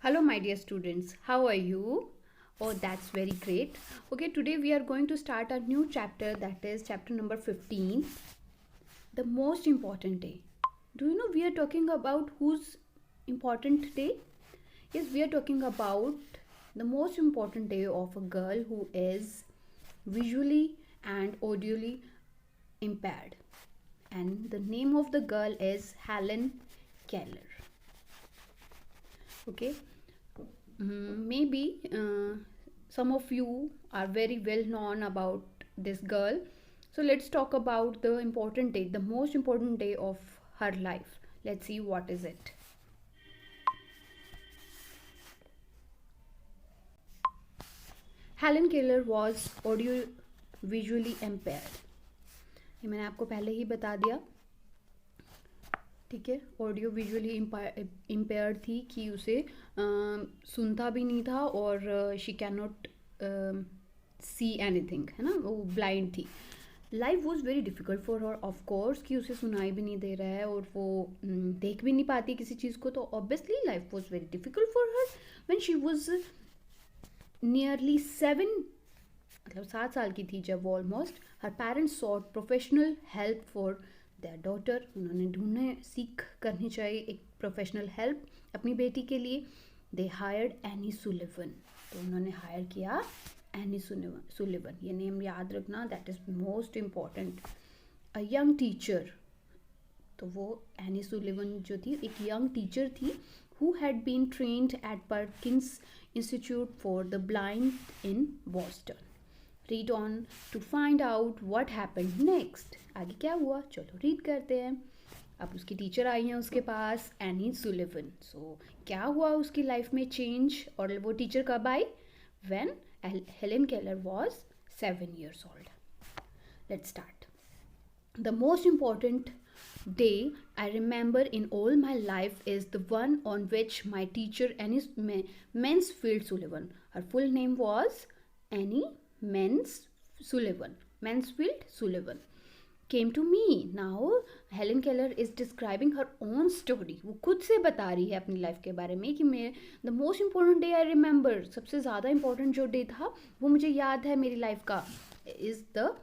Hello, my dear students. How are you? Oh, that's very great. Okay, today we are going to start a new chapter, that is chapter number 15, the most important day. Do you know we are talking about whose important day? Yes, we are talking about the most important day of a girl who is visually and audibly impaired. And the name of the girl is Helen Keller. Okay, maybe some of you are very well known about this girl. So let's talk about the important day, the most important day of her life. Let's see what is it. Helen Keller was audio visually impaired. ये मैंने आपको पहले ही बता दिया, ठीक है। Audio visually impaired थी कि उसे सुनता भी नहीं था और she can not see anything, है ना, वो ब्लाइंड थी। Life was very difficult for her of course कि उसे सुनाई भी नहीं दे रहा है और वो देख भी नहीं पाती किसी चीज़ को, तो obviously life was very difficult for her when she was nearly 7, मतलब 7 साल की थी जब वो almost. Her parents sought professional help for their daughter. उन्होंने ढूंढने सीख करनी चाहिए एक प्रोफेशनल हेल्प अपनी बेटी के लिए। दे हायर्ड एनी सुलिवन, तो उन्होंने हायर किया एनी सुलिवन। ये नेम याद रखना, that is most important. A young teacher, तो वो एनी सुलिवन जो थी एक यंग टीचर थी who had been trained at Perkins Institute for the Blind in Boston. Read on to find out what happened next. आगे क्या हुआ, चलो रीड करते हैं। अब उसकी टीचर आई हैं उसके पास, एनी सुलिवन। सो क्या हुआ उसकी लाइफ में चेंज, और वो टीचर कब आई? When Helen Keller was 7 years old. Let's start. The most important day I remember in all my life is the one on which my teacher Annie Mansfield Sullivan, her full name was Annie Mansfield Sullivan, came to me. Now Helen Keller is describing her own story. वो खुद से बता रही है अपनी life के बारे में कि मैं the most important day I remember, सबसे ज़्यादा इम्पोर्टेंट जो डे था वो मुझे याद है मेरी लाइफ का, is the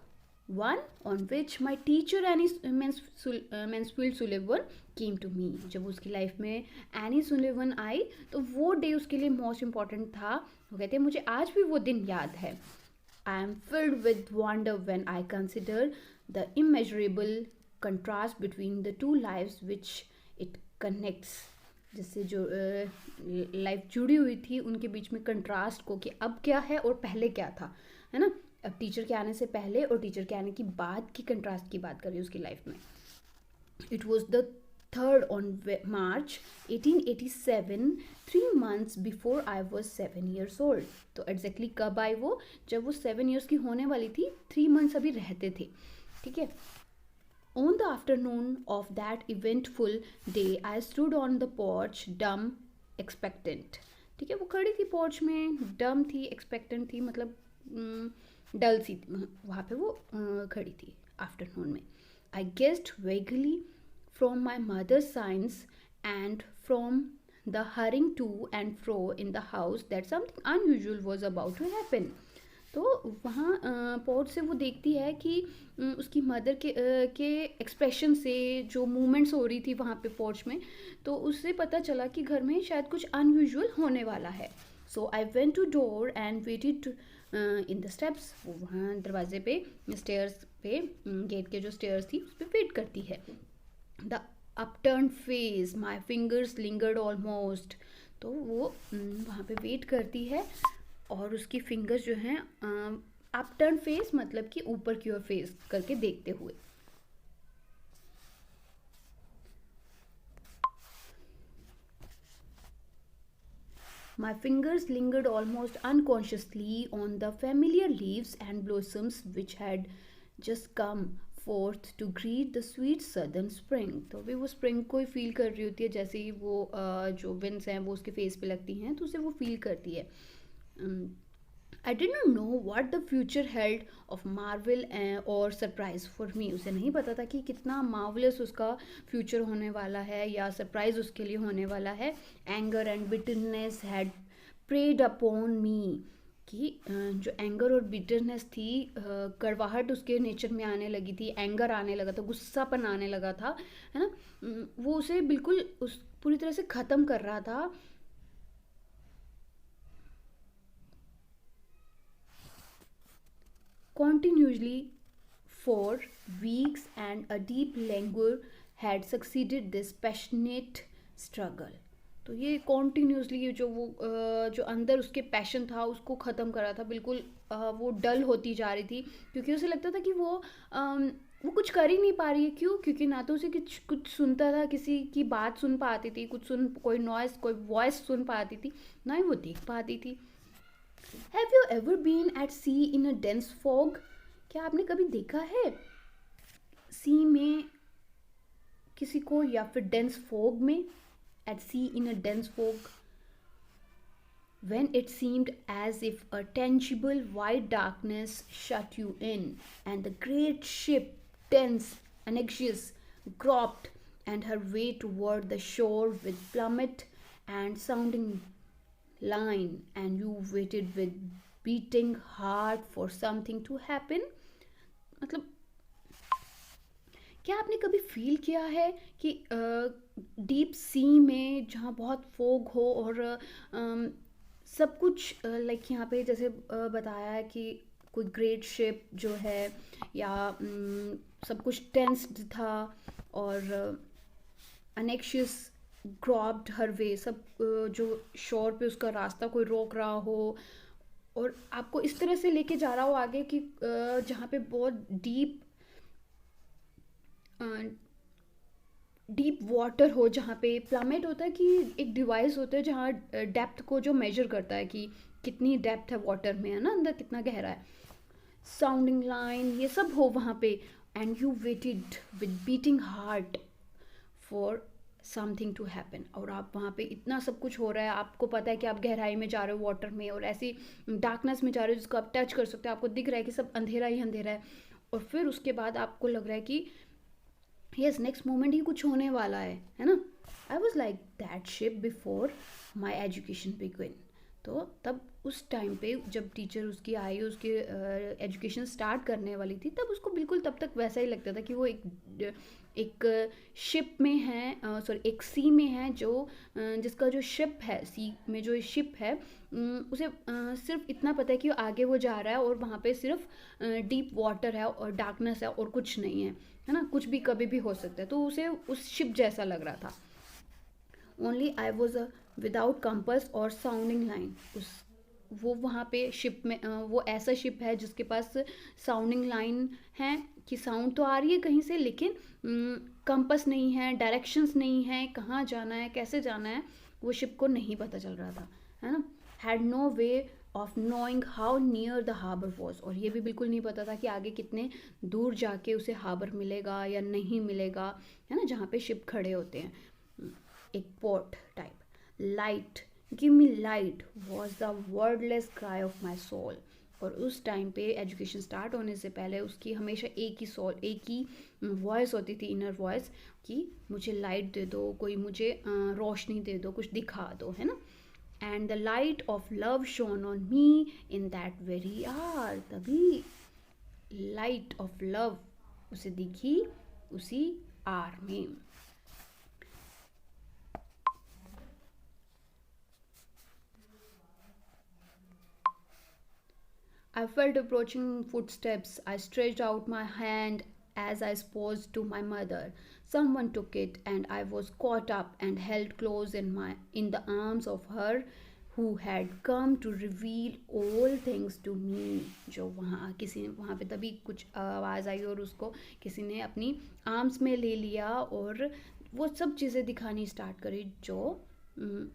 one on which my teacher Annie Mansfield Sullivan came to me. जब उसकी लाइफ में एनी सुलिवन आई तो वो डे उसके लिए मोस्ट इम्पॉर्टेंट था। वो कहते हैं मुझे आज भी वो दिन याद है। I am filled with wonder when I consider the immeasurable contrast between the two lives which it connects. जिससे जो लाइफ जुड़ी हुई थी उनके बीच में कंट्रास्ट को, कि अब क्या है और पहले क्या था, है ना। अब टीचर के आने से पहले और टीचर के आने की बाद की कंट्रास्ट की बात कर रही है उसकी लाइफ में। It was the 3rd on March 1887, 3 months before I was 7 years old. तो एग्जैक्टली कब आई वो? जब वो 7 years की होने वाली थी, 3 months अभी रहते थे, ठीक है। On the afternoon of that eventful day, I stood on the porch, dumb, expectant. ठीक है, वो खड़ी थी पोर्च में, डम थी, एक्सपेक्टेंट थी, मतलब डल सी वहाँ पे वो खड़ी थी आफ्टरनून में। I guessed vaguely from my mother's signs and from the hurrying to and fro in the house that something unusual was about to happen. तो वहाँ पोर्च से वो देखती है कि उसकी मदर के एक्सप्रेशन से जो मूवमेंट्स हो रही थी वहाँ पे पोर्च में, तो उससे पता चला कि घर में शायद कुछ अनयूजुअल होने वाला है। So I went to door and waited in the steps. वो वहाँ दरवाजे पे, स्टेयर्स पे, गेट के जो स्टेयर्स थी उस पर वेट करती है। The upturn face, my fingers lingered almost. तो वो वहाँ पे वेट करती है और उसकी फिंगर्स जो हैं अपटर्न फेस, मतलब कि ऊपर की ओर फेस करके देखते हुए। My fingers lingered almost unconsciously on the familiar leaves and blossoms which had just come forth to greet the sweet southern spring. तो भी वो स्प्रिंग को ही फील कर रही होती है, जैसे ही वो जो विंड्स हैं वो उसके फेस पे लगती हैं तो उसे वो फील करती है। I did not know what the future held of Marvel और सरप्राइज फॉर मी. उसे नहीं पता था कि कितना मार्वलस उसका फ्यूचर होने वाला है या सरप्राइज उसके लिए होने वाला है. Anger and bitterness had preyed upon me. कि जो एंगर और बिटरनेस थी, कड़वाहट उसके नेचर में आने लगी थी, एंगर आने लगा था, गुस्सापन आने लगा था, है ना. वो उसे बिल्कुल उस पूरी तरह से ख़त्म कर रहा था. Continuously for weeks, and a deep languor had succeeded this passionate struggle. तो ये कॉन्टीन्यूसली जो वो जो अंदर उसके पैशन था उसको ख़त्म करा था. बिल्कुल वो डल होती जा रही थी क्योंकि उसे लगता था कि वो कुछ कर ही नहीं पा रही है. क्यों? क्योंकि ना तो उसे कुछ कुछ सुनता था, किसी की बात सुन पाती थी, कोई नॉइस, कोई वॉइस सुन पाती थी, ना ही वो देख पाती थी. Have you ever been at sea in a dense fog? क्या आपने कभी देखा है सी में किसी को, या फिर डेंस फॉग में? At sea in a dense fog, when it seemed as if a tangible white darkness shut you in, and the great ship, tense, anxious, groped and her way toward the shore with plummet and sounding line, and you waited with beating heart for something to happen. मतलब क्या आपने कभी feel किया है कि deep sea में जहाँ बहुत फोग हो और सब कुछ लाइक यहाँ पे जैसे बताया है कि कोई ग्रेट शिप जो है, या सब कुछ टेंस्ड था और अनेक्शियस ग्रॉब्ड हर वे, सब जो शोर पे उसका रास्ता कोई रोक रहा हो और आपको इस तरह से लेके जा रहा हो आगे कि जहाँ पे बहुत डीप वाटर हो, जहाँ पे प्लमेट होता है कि एक डिवाइस होता है जहाँ डेप्थ को जो मेजर करता है कि कितनी डेप्थ है वाटर में, है ना, अंदर कितना गहरा है. साउंडिंग लाइन, ये सब हो वहाँ पे. And you waited with beating heart for something to happen. और आप वहाँ पे इतना सब कुछ हो रहा है, आपको पता है कि आप गहराई में जा रहे हो वाटर में और ऐसी डार्कनेस में जा रहे हो जिसको आप टच कर सकते हो, आपको दिख रहा है कि सब अंधेरा ही अंधेरा है. और फिर उसके बाद आपको लग रहा है कि यस नेक्स्ट मोमेंट ही कुछ होने वाला है ना. I was like that ship before my education begin. तो तब उस टाइम पे जब टीचर उसकी आई, उसके एजुकेशन स्टार्ट करने वाली थी, तब उसको बिल्कुल तब तक वैसा ही लगता था कि वो एक शिप में है, सॉरी एक सी में है, जो जिसका जो शिप है, सी में जो शिप है, उसे सिर्फ इतना पता है कि आगे वो जा रहा है और वहाँ पे सिर्फ डीप वाटर है और डार्कनेस है और कुछ नहीं है ना, कुछ भी कभी भी हो सकता है. तो उसे उस शिप जैसा लग रहा था. Only I was without compass और साउंडिंग लाइन. वो वहाँ पे शिप में वो ऐसा शिप है जिसके पास साउंडिंग लाइन है कि साउंड तो आ रही है कहीं से, लेकिन कंपस नहीं है, डायरेक्शंस नहीं है, कहाँ जाना है, कैसे जाना है, वो शिप को नहीं पता चल रहा था, है ना. Had no way of knowing how near the harbour was. और ये भी बिल्कुल नहीं पता था कि आगे कितने दूर जाके उसे हार्बर मिलेगा या नहीं मिलेगा, है ना, जहाँ पे शिप खड़े होते हैं, एक port type. Light, give me light was the wordless cry of my soul. और उस टाइम पे एजुकेशन स्टार्ट होने से पहले उसकी हमेशा एक ही वॉइस होती थी, इनर वॉइस, कि मुझे लाइट दे दो, कोई मुझे रोशनी दे दो, कुछ दिखा दो, है ना. And the light of love shone on me in that very hour. तभी लाइट ऑफ लव उसे दिखी उसी आर में. I felt approaching footsteps. I stretched out my hand as I supposed to my mother. Someone took it, and I was caught up and held close in the arms of her who had come to reveal all things to me. जो वहाँ पे तभी कुछ आवाज़ आई और उसको किसी ने अपनी आर्म्स में ले लिया और वो सब चीज़ें दिखानी स्टार्ट करी जो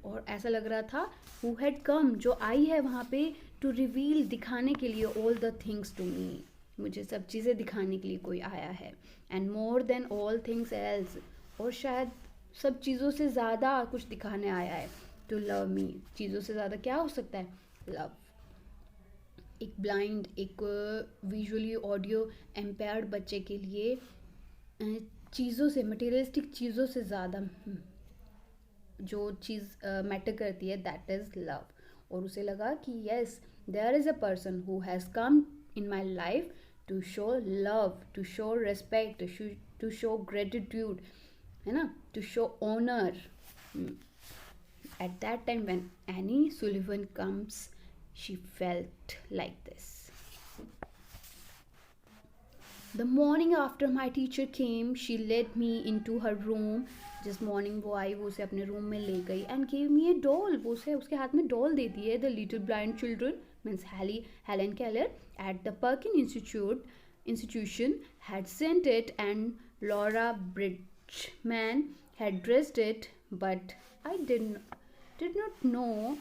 और ऐसा लग रहा था हु हैड कम, जो आई है वहाँ पे, टू रिवील, दिखाने के लिए, all the things to me, मुझे सब चीज़ें दिखाने के लिए कोई आया है. And more than all things else, और शायद सब चीज़ों से ज़्यादा कुछ दिखाने आया है. टू लव मी, चीज़ों से ज़्यादा क्या हो सकता है? लव. एक ब्लाइंड, एक विजुअली ऑडियो एम्पेयर्ड बच्चे के लिए चीज़ों से, मटेरियलिस्टिक चीज़ों से ज़्यादा जो चीज़ मैटर करती है, दैट इज़ लव. और उसे लगा कि yes, there is a person who has come in my life to show love, to show respect, to show gratitude, है ना, to show honour. At that time when Annie Sullivan comes, she felt like this. The morning after my teacher came, she led me into her room. जिस morning वो आई, वो उसे अपने room में ले गई and give me A doll. वो उसे उसके हाथ में डॉल दे दी है. The little blind children means Helen Keller at the Perkin institution had sent it, and Laura Bridgman had dressed it, but I did not know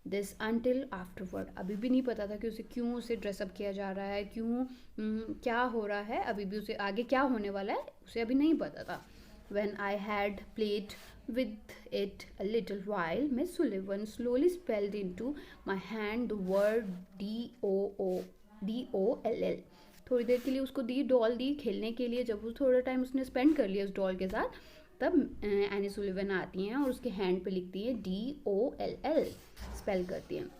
this until afterward. अभी भी नहीं पता था कि उसे क्यों उसे ड्रेसअप किया जा रहा है, क्यों क्या हो रहा है. अभी भी उसे आगे क्या होने वाला है उसे अभी नहीं पता था. When I had played with it a little while, Miss Sullivan slowly spelled into my hand the word DOLL. थोड़ी देर के लिए उसको डॉल दी खेलने के लिए. जब वो थोड़ा टाइम उसने स्पेंड कर लिया उस डॉल के साथ, तब एनी सुलिवन आती हैं और उसके हैंड पे लिखती हैं DOLL, स्पेल करती हैं.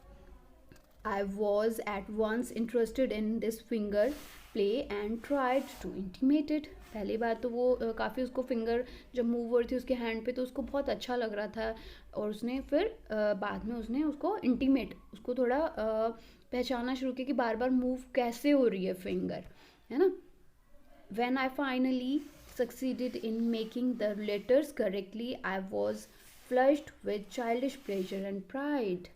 I was at once interested in this finger play and tried to intimate it. पहली बार तो वो काफ़ी उसको फिंगर जब मूव हो रही थी उसके हैंड पे तो उसको बहुत अच्छा लग रहा था. और उसने फिर बाद में उसने उसको इंटीमेट, उसको थोड़ा पहचानना शुरू किया कि बार बार मूव कैसे हो रही है फिंगर, है ना. When I finally succeeded in making the letters correctly, I was flushed with childish pleasure and pride.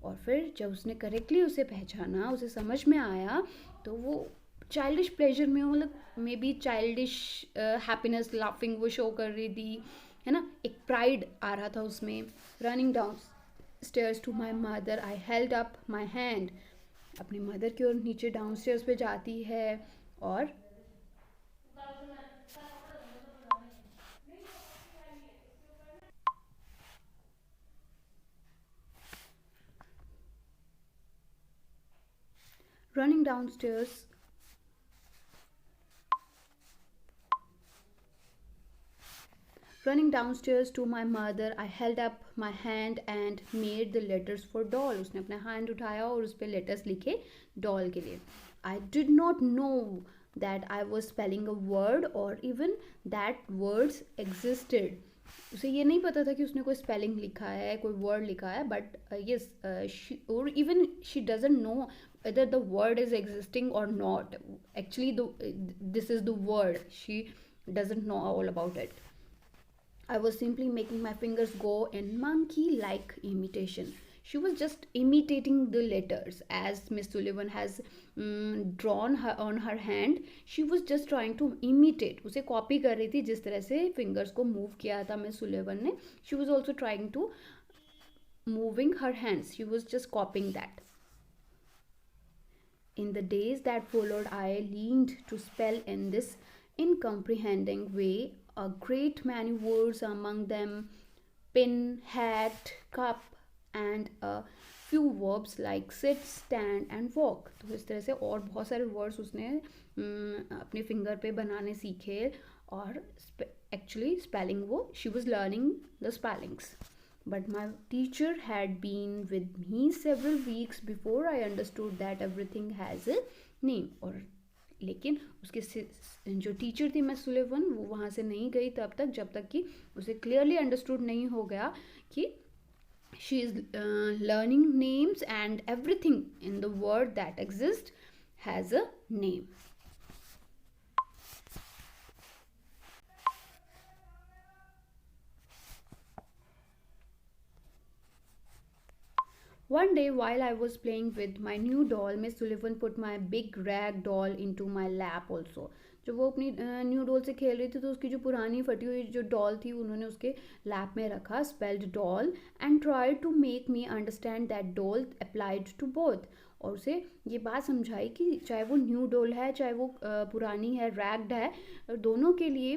और फिर जब उसने करेक्टली उसे पहचाना, उसे समझ में आया, तो वो चाइल्डिश प्लेजर में, मतलब may be childish happiness, laughing वो शो कर रही थी, है ना. एक प्राइड आ रहा था उसमें. Running down stairs to my mother, I held up my hand. अपनी मदर की ओर नीचे डाउन स्टेयर्स पे जाती है और running downstairs to my mother, I held up my hand and made the letters for doll. उसने अपना हैंड उठाया और उस पर लेटर्स लिखे डॉल के लिए. I did not know that I was spelling a word or even that words existed. उसे ये नहीं पता था कि उसने कोई स्पेलिंग लिखा है, कोई वर्ड लिखा है. बट यस, और even she doesn't know whether the word is existing or not. Actually, this is the word. She doesn't know all about it. I was simply making my fingers go in monkey-like imitation. She was just imitating the letters as Miss Sullivan has drawn her on her hand. She was just trying to imitate. उसे copy कर रही थी जिस तरह से fingers को move किया था मिस सुलिवन ने. She was also trying to moving her hands. She was just copying that. In the days that followed, I learned to spell in this incomprehending way a great many words, among them pin, hat, cup, and a few verbs like sit, stand and walk. तो इस तरह से और बहुत सारे words उसने अपने finger पे बनाने सीखे. और एक्चुअली स्पेलिंग वो she was learning the spellings. But my teacher had been with me several weeks before I understood that everything has a name. और लेकिन उसके जो टीचर थी मिस सुलिवन, वो वहाँ से नहीं गई तब तक जब तक कि उसे क्लियरली अंडरस्टूड नहीं हो गया कि she is learning names and everything in the word that exist has a name. One day, while I was playing with my new doll, Miss Sullivan put my big rag doll into my lap also. जब वो अपनी new doll से खेल रही थी तो उसकी जो पुरानी फटी हुई जो डॉल थी उन्होंने उसके लैप में रखा, spelled doll, and try to make me understand that doll applied to both. और उसे ये बात समझाई कि चाहे वो न्यू डॉल है चाहे वो पुरानी है, रैग्ड है, दोनों के लिए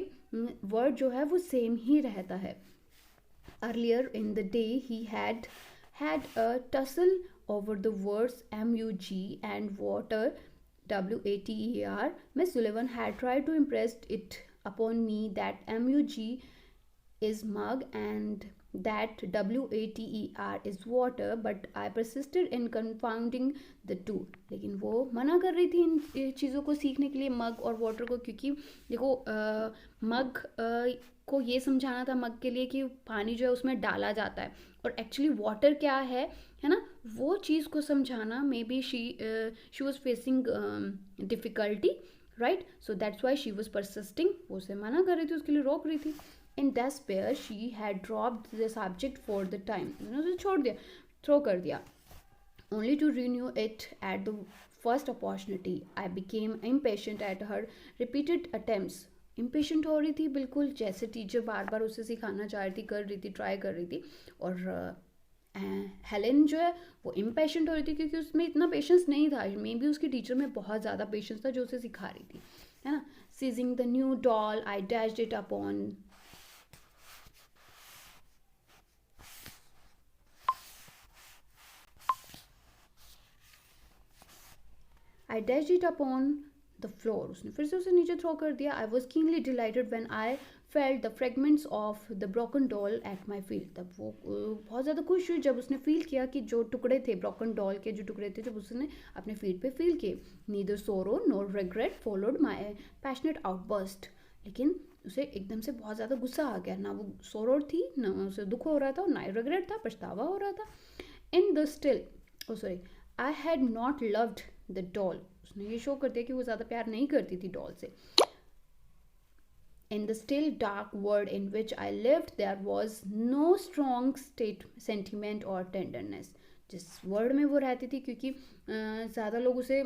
वर्ड जो है वो सेम ही रहता है. Earlier in the day he had had a tussle over the words mug and water water. Miss Sullivan had tried to impress it upon me that mug is mug and that water is water, but I persisted in confounding the two. लेकिन वो मना कर रही थी इन चीज़ों को सीखने के लिए, मग और वाटर को, क्योंकि देखो मग को ये समझाना था मग के लिए कि पानी जो है उसमें डाला जाता है और एक्चुअली वाटर क्या है ना, वो चीज़ को समझाना may be she was facing difficulty, right. So that's why she was persisting. वो उसे मना कर रही थी, उसके लिए रोक रही थी. In despair, she had dropped the subject for the time. उसे छोड़ दिया, थ्रो कर दिया. Only to renew it at the first opportunity. I became impatient at her repeated attempts. Impatient हो रही थी बिल्कुल, जैसे टीचर बार बार उसे सिखाना चाह रही थी, कर रही थी, ट्राई कर रही थी. और हेलेन जो है वो इम्पेशेंट हो रही थी क्योंकि उसमें इतना पेशेंस नहीं था. मे बी उसकी टीचर में बहुत ज़्यादा पेशेंस था जो उसे सिखा रही थी, है ना. Seizing the new doll, I dashed it upon the floor. उसने फिर से उसे नीचे थ्रो कर दिया. I was keenly delighted when I felt the fragments of the broken doll at my feet. तब वो बहुत ज़्यादा खुश हुई जब उसने फील किया कि जो टुकड़े थे, ब्रोकन डॉल के जो टुकड़े थे, जब उसने अपने फीट पे फील किए. Neither sorrow nor regret followed my passionate outburst. लेकिन उसे एकदम से बहुत ज़्यादा गुस्सा आ गया. ना वो सोरो थी, ना उसे दुख हो रहा था, ना ही रिग्रेट था, पछतावा हो रहा था. In the still, I had not loved the doll. उसने ये शो कर दिया कि वो ज़्यादा प्यार नहीं करती थी डॉल से. In the still dark world in which I lived, there was no strong sentiment or tenderness. जिस वर्ल्ड में वो रहती थी, क्योंकि ज़्यादा लोग उसे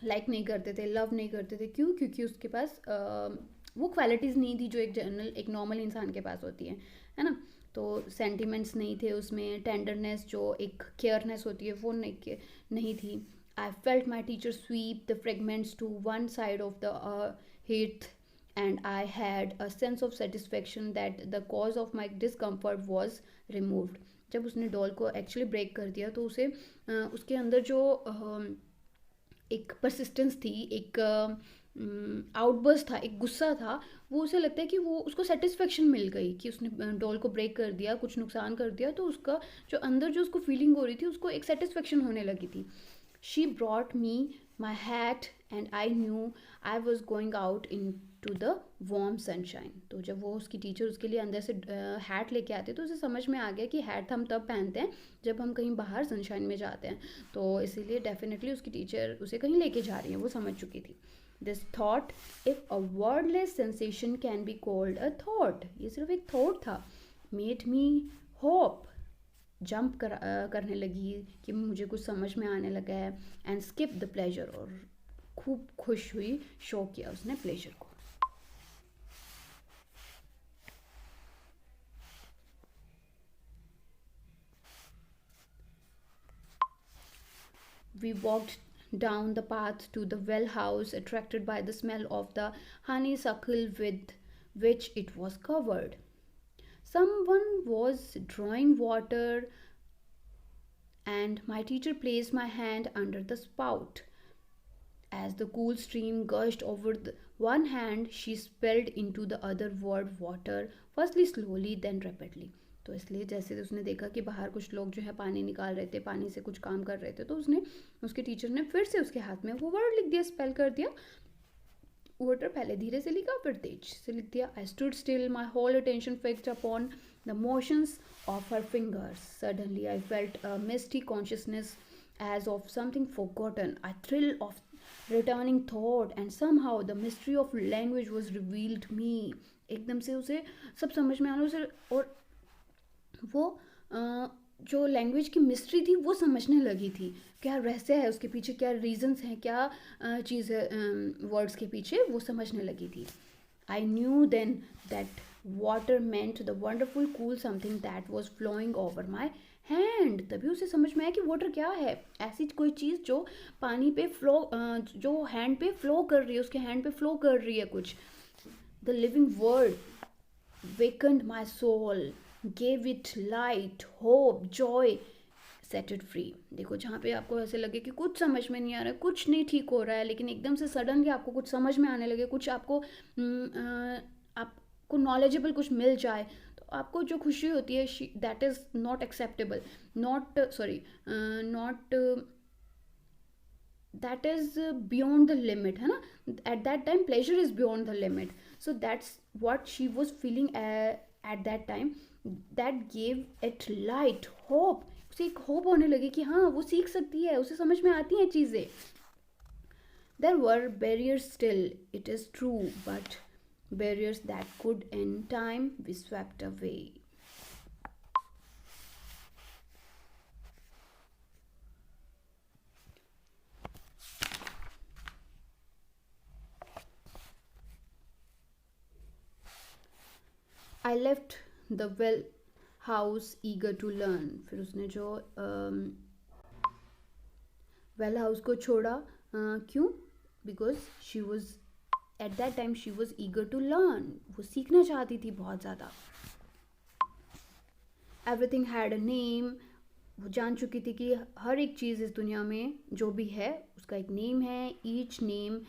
लाइक नहीं करते थे, लव नहीं करते थे. क्यों? क्योंकि उसके पास वो क्वालिटीज़ नहीं थी जो एक नॉर्मल इंसान के पास होती है ना. तो सेंटिमेंट्स नहीं थे उसमें, टेंडरनेस जो एक केयरनेस होती है वो नहीं थी. I felt my teacher sweep the fragments to one side of the hearth, and I had a sense of satisfaction that the cause of my discomfort was removed. जब उसने डॉल को एक्चुअली ब्रेक कर दिया तो उसे उसके अंदर जो एक परसिस्टेंस थी, एक आउटबर्स्ट था, एक गुस्सा था, वो उसे लगता है कि वो उसको सेटिस्फेक्शन मिल गई कि उसने डॉल को ब्रेक कर दिया, कुछ नुकसान कर दिया, तो उसका जो अंदर जो उसको फीलिंग हो रही थी उसको एक सेटिस्फेक्शन होने लगी थी. She brought me my hat and I knew I was going out into the warm sunshine. तो जब वो उसकी टीचर उसके लिए अंदर से हैट लेके आते तो उसे समझ में आ गया कि हैट हम तब पहनते हैं जब हम कहीं बाहर सनशाइन में जाते हैं. तो इसीलिए डेफिनेटली उसकी टीचर उसे कहीं लेके जा रही है, वो समझ चुकी थी. This thought, if a wordless sensation can be called a thought, ये सिर्फ एक थॉट था, made me hope, जंप करने लगी कि मुझे कुछ समझ में आने लगा है. एंड स्किप द प्लेजर, और खूब खुश हुई, शो किया उसने प्लेजर को. We walked down the path to the well house, attracted by the smell of the honeysuckle with which it was covered. Someone was drawing water, and my teacher placed my hand under the spout. As the cool stream gushed over one hand, she spilled into the other word water, firstly slowly, then rapidly. तो इसलिए जैसे उसने देखा कि बाहर कुछ लोग जो है पानी निकाल रहे थे, पानी से कुछ काम कर रहे थे, तो उसने, उसके टीचर ने फिर से उसके हाथ में वो वर्ड लिख दिया, स्पेल कर दिया. वाटर पहले धीरे से लिखा, फिर तेज से लिख दिया. I stood still, my whole attention fixed upon the motions of her fingers. Suddenly I felt a misty consciousness as of something forgotten, a thrill of returning thought, and somehow the mystery of language was revealed me. एकदम से उसे सब समझ में आना, उसे और वो जो लैंग्वेज की मिस्ट्री थी वो समझने लगी थी. क्या रहस्य है उसके पीछे, क्या रीजंस हैं, क्या चीज़ है वर्ड्स के पीछे, वो समझने लगी थी. I knew then that water meant the wonderful cool something that was flowing over my hand. तभी उसे समझ में आया कि वाटर क्या है, ऐसी कोई चीज़ जो पानी पे फ्लो, जो हैंड पे फ्लो कर रही है, उसके हैंड पे फ्लो कर रही है कुछ. The living word wakened my soul, gave it light, hope, joy. Set it free. देखो जहाँ पे आपको ऐसे लगे कि कुछ समझ में नहीं आ रहा है, कुछ नहीं ठीक हो रहा है, लेकिन एकदम से सडनली आपको कुछ समझ में आने लगे, कुछ आपको आपको नॉलेजेबल कुछ मिल जाए, तो आपको जो खुशी होती है that is not acceptable, not sorry not that is beyond the limit, है ना? At that time pleasure is beyond the limit, so that's what she was feeling at that time. That gave it light, hope. उसे एक hope होने लगी कि हाँ वो सीख सकती है, उसे समझ में आती हैं चीज़ें. There were barriers still, it is true, but barriers that could in time be swept away. I left the well house eager to learn. फिर उसने जो वेल हाउस को छोड़ा, क्यों? Because she was at that time she was eager to learn, वो सीखना चाहती थी बहुत ज़्यादा. एवरीथिंग हैड अ नेम, वो जान चुकी थी कि हर एक चीज़ इस दुनिया में जो भी है उसका एक नेम है. Each name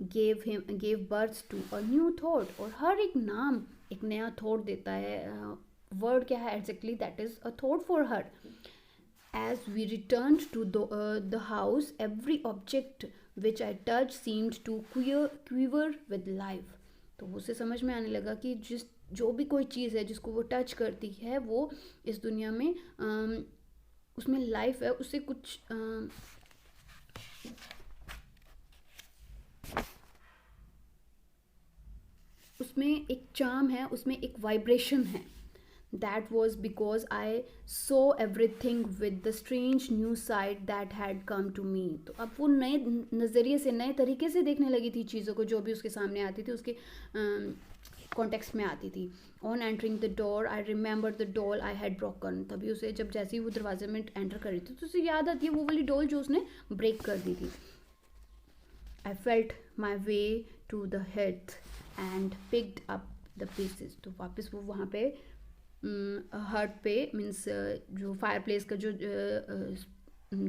gave birth to a new thought, और हर एक नाम एक नया थॉट देता है. वर्ड क्या है exactly? That is a thought for her. As we returned to the house, every object which I touched seemed to quiver with life. तो उसे समझ में आने लगा कि जो भी कोई चीज़ है जिसको वो टच करती है, वो इस दुनिया में उसमें लाइफ है, उससे कुछ उसमें एक चार्म है, उसमें एक वाइब्रेशन है. That was because I saw everything with the strange new sight that had come to me. तो अब वो नए नज़रिए से, नए तरीके से देखने लगी थी चीज़ों को, जो भी उसके सामने आती थी, उसके कॉन्टेक्स्ट में आती थी. On entering the door I remember the doll I had broken. तभी उसे जब जैसे ही वो दरवाजे में एंटर कर रही थी तो उसे याद आती है वो वाली डॉल जो उसने ब्रेक कर दी थी. I felt my way to the hearth and picked up the pieces. तो वापस वो वहाँ पे हर्ट पे, मीन्स जो फायर प्लेस का जो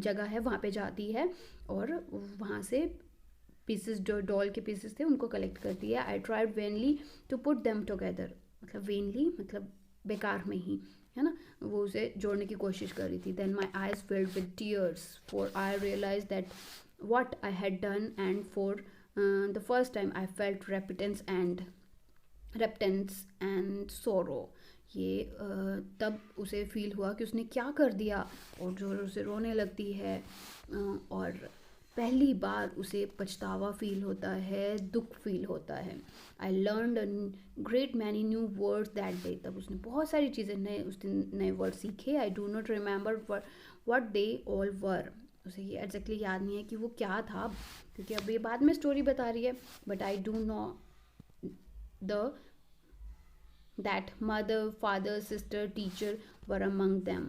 जगह है वहाँ पे जाती है, और वहाँ से पीसेस, जो डॉल के पीसेस थे, उनको कलेक्ट करती है. I tried vainly to put them together. मतलब वेनली मतलब बेकार में ही, है ना, वो उसे जोड़ने की कोशिश कर रही थी. Then my eyes filled with tears, for I realize that what I had done, and for the first time I felt repentance and sorrow. ये तब उसे फील हुआ कि उसने क्या कर दिया, और जो उसे रोने लगती है, और पहली बार उसे पछतावा फील होता है, दुख फील होता है. I learned a great many new words that day. तब उसने बहुत सारी चीज़ें उस दिन नए वर्ड सीखे. I do not remember what they all were. उसे ये एग्जैक्टली याद नहीं है कि वो क्या था, क्योंकि अब ये बाद में स्टोरी बता रही है. But I do know that mother, father, sister, teacher were among them.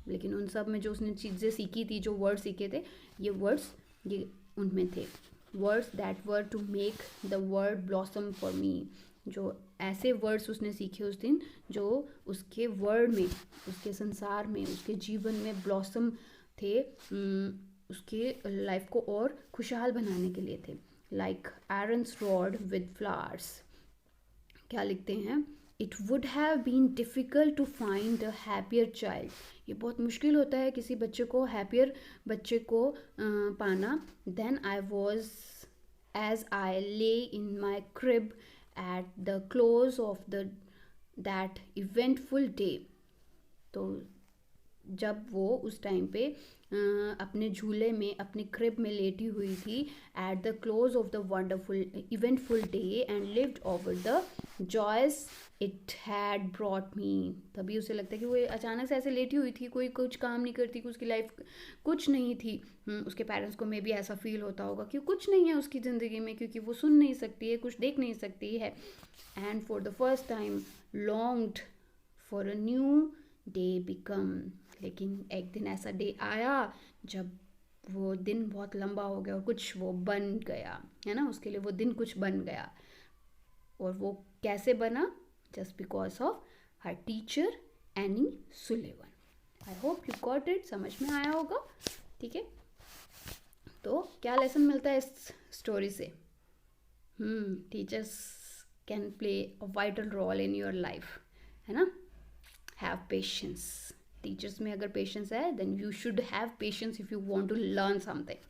लेकिन उन सब में जो उसने चीज़ें सीखी थी, जो वर्ड सीखे थे, ये वर्ड्स ये उनमें थे. Words that were to make the world blossom for me. जो ऐसे वर्ड्स उसने सीखे उस दिन, जो उसके वर्ल्ड में, उसके संसार में, उसके जीवन में ब्लॉसम थे, उसके लाइफ को और खुशहाल बनाने के लिए थे. Like irons rod with flowers. क्या लिखते हैं? It would have been difficult to find a happier child. ये बहुत मुश्किल होता है किसी बच्चे को, हैप्पियर बच्चे को पाना. Then I was as I lay in my crib at the close of that eventful day. तो जब वो उस टाइम पे अपने झूले में, अपने क्रिब में लेटी हुई थी, at the close of the wonderful eventful day, and lived over the joys it had brought me. तभी उसे लगता है कि वो अचानक से ऐसे लेटी हुई थी, कोई कुछ काम नहीं करती, उसकी लाइफ कुछ नहीं थी. उसके पेरेंट्स को मे भी ऐसा फील होता होगा कि कुछ नहीं है उसकी ज़िंदगी में, क्योंकि वो सुन नहीं सकती है, कुछ देख नहीं सकती है. And for the first time longed for a new day become. लेकिन एक दिन ऐसा डे आया जब वो दिन बहुत लंबा हो गया और कुछ वो बन गया, है ना, उसके लिए वो दिन कुछ बन गया. और वो कैसे बना? Just because of her teacher any Sullivan. I hope you got it, समझ में आया होगा। ठीक है, तो क्या लेसन मिलता है इस स्टोरी से? Teachers can play a vital role in your life, है ना। हैव पेशेंस, टीचर्स में अगर पेशेंस है then you should have patience if you want to learn something.